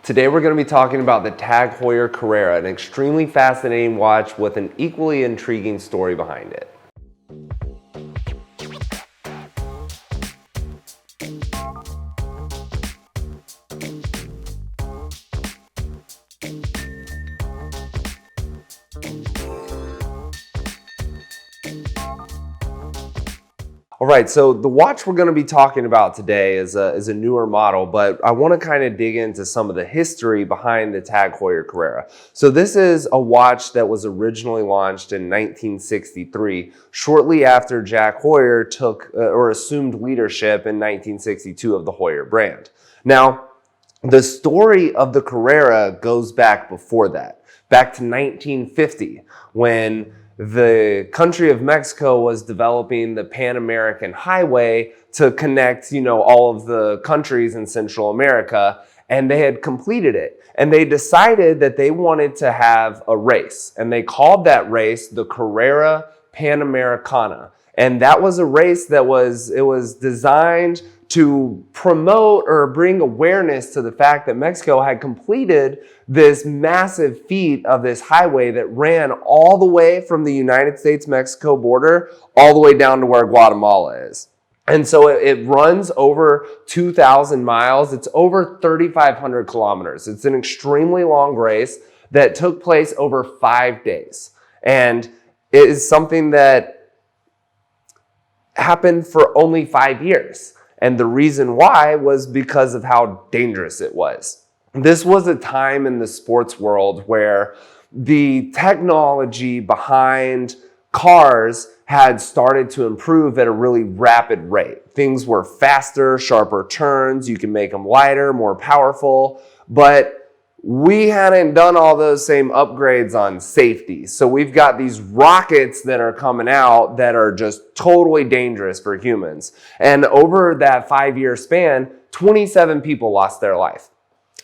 Today we're going to be talking about the Tag Heuer Carrera, an extremely fascinating watch with an equally intriguing story behind it. All right, so the watch we're going to be talking about today is a newer model, but I want to kind of dig into some of the history behind the Tag Heuer Carrera. So this is a watch that was originally launched in 1963, shortly after Jack Heuer took or assumed leadership in 1962 of the Heuer brand. Now, the story of the Carrera goes back before that, back to 1950, when the country of Mexico was developing the Pan American Highway to connect, all of the countries in Central America, and they had completed it. And they decided that they wanted to have a race, and they called that race the Carrera Panamericana. And that was a race that was designed to promote or bring awareness to the fact that Mexico had completed this massive feat of this highway that ran all the way from the United States-Mexico border all the way down to where Guatemala is. And so it runs over 2,000 miles. It's over 3,500 kilometers. It's an extremely long race that took place over 5 days. And it is something that happened for only 5 years. And the reason why was because of how dangerous it was. This was a time in the sports world where the technology behind cars had started to improve at a really rapid rate. Things were faster, sharper turns, you can make them lighter, more powerful, but we hadn't done all those same upgrades on safety. So we've got these rockets that are coming out that are just totally dangerous for humans. And over that 5-year span, 27 people lost their life.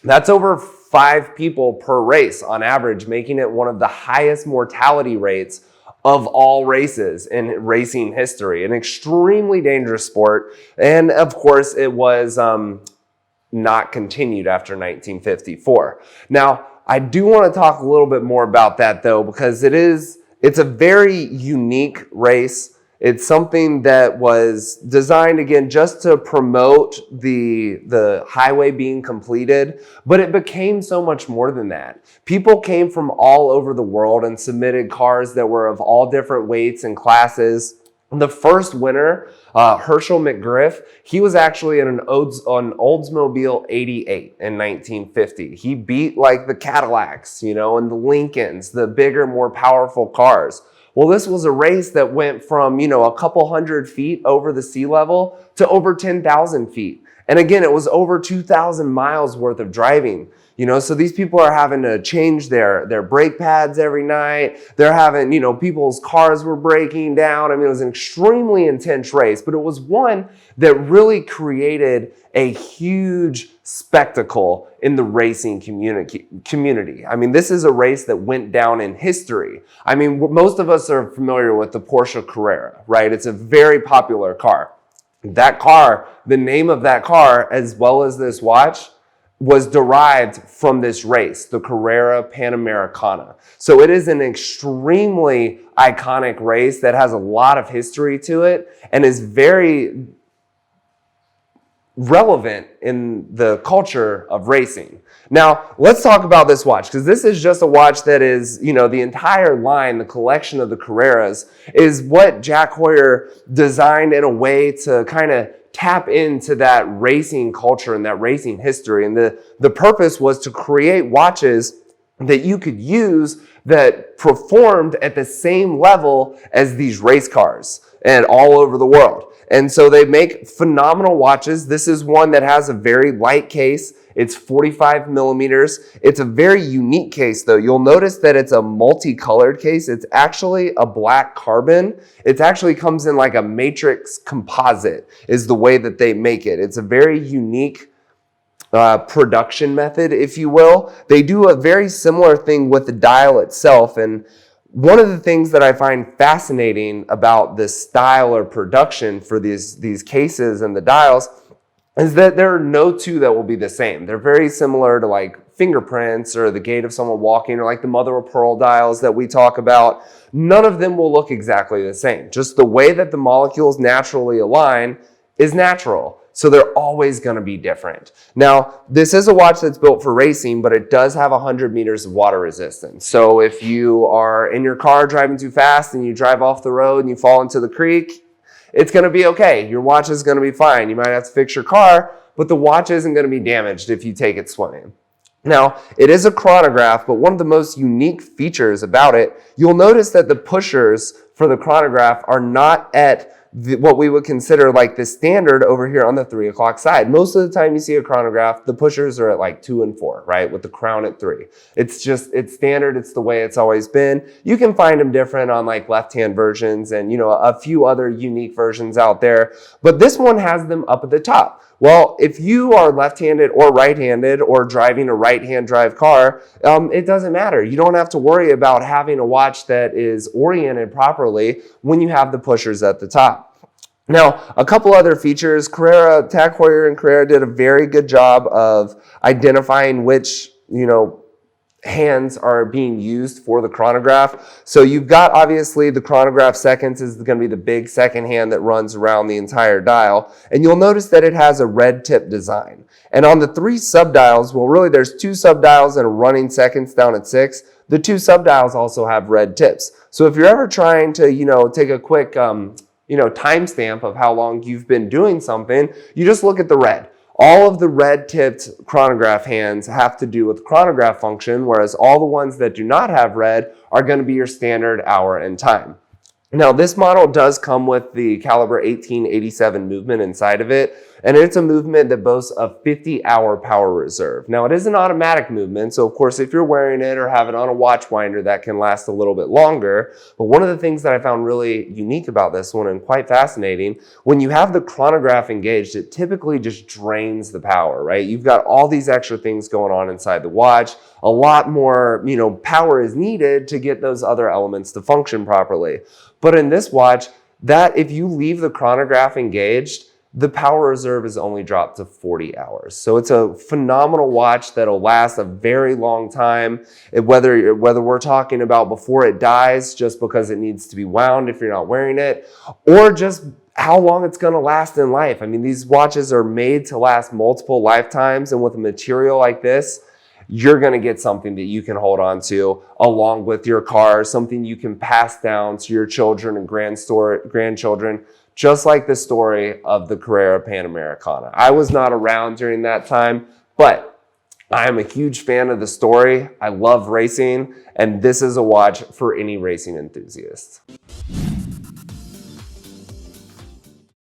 That's over 5 people per race on average, making it one of the highest mortality rates of all races in racing history. An extremely dangerous sport. And of course, it was not continued after 1954. Now, I do want to talk a little bit more about that though, because it's a very unique race. It's something that was designed again just to promote the highway being completed, but it became so much more than that. People came from all over the world and submitted cars that were of all different weights and classes. The first winner, Herschel McGriff, he was actually in an Oldsmobile 88 in 1950. He beat like the Cadillacs, and the Lincolns, the bigger, more powerful cars. Well, this was a race that went from, a couple hundred feet over the sea level to over 10,000 feet. And again, it was over 2,000 miles worth of driving. So these people are having to change their brake pads every night. They're having, people's cars were breaking down. I mean, it was an extremely intense race, but it was one that really created a huge spectacle in the racing community. I mean, this is a race that went down in history. I mean, most of us are familiar with the Porsche Carrera, right? It's a very popular car. That car, the name of that car, as well as this watch, was derived from this race, the Carrera Panamericana. So it is an extremely iconic race that has a lot of history to it and is very relevant in the culture of racing. Now, let's talk about this watch, because this is just a watch that is, the entire line, the collection of the Carreras, is what Jack Heuer designed in a way to kind of tap into that racing culture and that racing history. And the purpose was to create watches that you could use that performed at the same level as these race cars and all over the world. And so they make phenomenal watches. This is one that has a very light case. It's 45 millimeters. It's a very unique case though. You'll notice that it's a multicolored case. It's actually a black carbon. It actually comes in like a matrix composite is the way that they make it. It's a very unique production method, if you will. They do a very similar thing with the dial itself. And one of the things that I find fascinating about the style or production for these cases and the dials is that there are no two that will be the same. They're very similar to like fingerprints or the gait of someone walking or like the mother of pearl dials that we talk about. None of them will look exactly the same. Just the way that the molecules naturally align is natural. So they're always going to be different. Now, this is a watch that's built for racing, but it does have 100 meters of water resistance. So if you are in your car driving too fast and you drive off the road and you fall into the creek, it's going to be okay. Your watch is going to be fine. You might have to fix your car, but the watch isn't going to be damaged if you take it swimming. Now, it is a chronograph, but one of the most unique features about it, you'll notice that the pushers for the chronograph are not at what we would consider like the standard over here on the 3 o'clock side. Most of the time you see a chronograph, the pushers are at like 2 and 4, right? With the crown at 3. It's standard. It's the way it's always been. You can find them different on like left-hand versions and, you know, a few other unique versions out there, but this one has them up at the top. Well, if you are left-handed or right-handed or driving a right-hand drive car, it doesn't matter. You don't have to worry about having a watch that is oriented properly when you have the pushers at the top. Now, a couple other features. Tag Heuer and Carrera did a very good job of identifying which, hands are being used for the chronograph. So you've got obviously the chronograph seconds is going to be the big second hand that runs around the entire dial. And you'll notice that it has a red tip design. And on the 3 subdials, well, really there's 2 subdials and a running seconds down at 6. The 2 subdials also have red tips. So if you're ever trying to, take a quick, timestamp of how long you've been doing something, you just look at the red. All of the red-tipped chronograph hands have to do with chronograph function, whereas all the ones that do not have red are going to be your standard hour and time. Now, this model does come with the caliber 1887 movement inside of it, and it's a movement that boasts a 50-hour power reserve. Now, it is an automatic movement, so of course, if you're wearing it or have it on a watch winder, that can last a little bit longer. But one of the things that I found really unique about this one and quite fascinating, when you have the chronograph engaged, it typically just drains the power, right? You've got all these extra things going on inside the watch. A lot more, power is needed to get those other elements to function properly. But in this watch, that if you leave the chronograph engaged, the power reserve is only dropped to 40 hours. So it's a phenomenal watch that'll last a very long time. Whether we're talking about before it dies, just because it needs to be wound if you're not wearing it, or just how long it's going to last in life. I mean, these watches are made to last multiple lifetimes, and with a material like this, you're going to get something that you can hold on to along with your car, something you can pass down to your children and grandchildren, just like the story of the Carrera Panamericana. I was not around during that time, but I am a huge fan of the story. I love racing, and this is a watch for any racing enthusiast.